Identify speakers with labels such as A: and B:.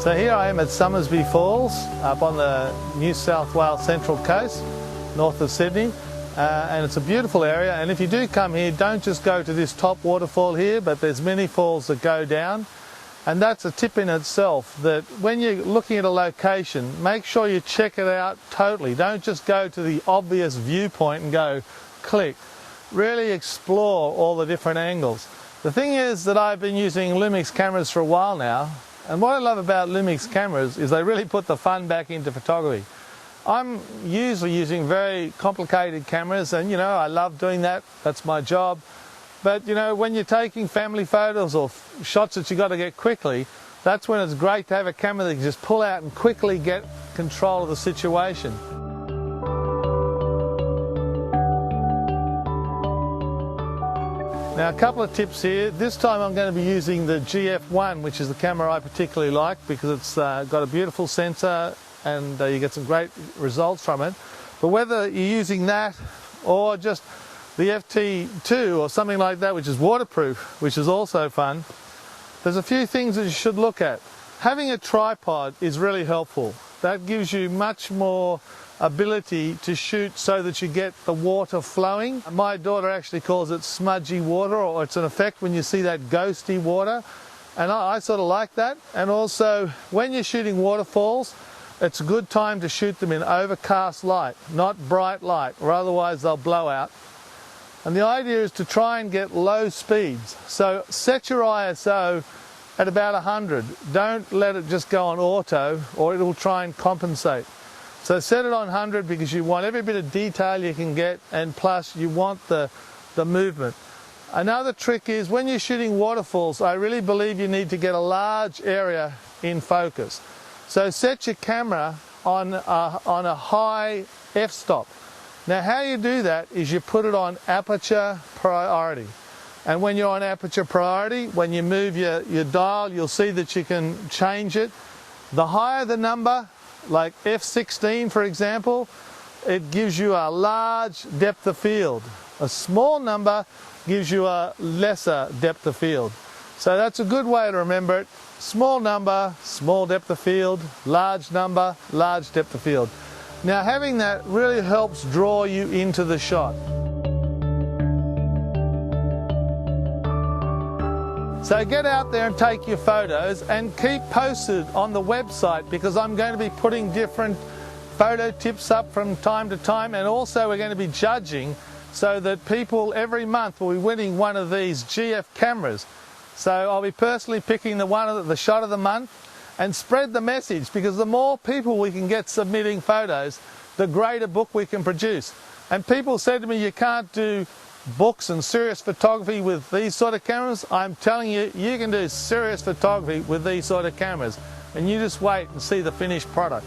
A: So here I am at Sommersby Falls, up on the New South Wales Central Coast, north of Sydney. And it's a beautiful area, and if you do come here, don't just go to this top waterfall here, but there's many falls that go down. And that's a tip in itself, that when you're looking at a location, make sure you check it out totally. Don't just go to the obvious viewpoint and go click. Really explore all the different angles. The thing is that I've been using Lumix cameras for a while now, and what I love about Lumix cameras is they really put the fun back into photography. I'm usually using very complicated cameras, and I love doing that, that's my job. But when you're taking family photos or shots that you got to get quickly, that's when it's great to have a camera that you can just pull out and quickly get control of the situation. Now, a couple of tips here. This time I'm going to be using the GF1, which is the camera I particularly like because it's got a beautiful sensor and you get some great results from it. But whether you're using that or just the FT2 or something like that, which is waterproof, which is also fun, there's a few things that you should look at. Having a tripod is really helpful. That gives you much more ability to shoot so that you get the water flowing. My daughter actually calls it smudgy water, or it's an effect when you see that ghosty water, and I sort of like that. And also when you're shooting waterfalls, it's a good time to shoot them in overcast light, not bright light, or otherwise they'll blow out. And the idea is to try and get low speeds. So set your ISO at about 100. Don't let it just go on auto or it will try and compensate. So set it on 100 because you want every bit of detail you can get, and plus you want the movement. Another trick is when you're shooting waterfalls, I really believe you need to get a large area in focus. So set your camera on a high f-stop. Now how you do that is you put it on aperture priority. And when you're on aperture priority, when you move your dial, you'll see that you can change it. The higher the number, like f16 for example, it gives you a large depth of field. A small number gives you a lesser depth of field. So that's a good way to remember it. Small number, small depth of field, large number, large depth of field. Now having that really helps draw you into the shot. So get out there and take your photos and keep posted on the website, because I'm going to be putting different photo tips up from time to time, and also we're going to be judging so that people every month will be winning one of these GF cameras. So I'll be personally picking the shot of the month, and spread the message, because the more people we can get submitting photos, the greater book we can produce. And people said to me, you can't do books and serious photography with these sort of cameras. I'm telling you, you can do serious photography with these sort of cameras, and you just wait and see the finished product.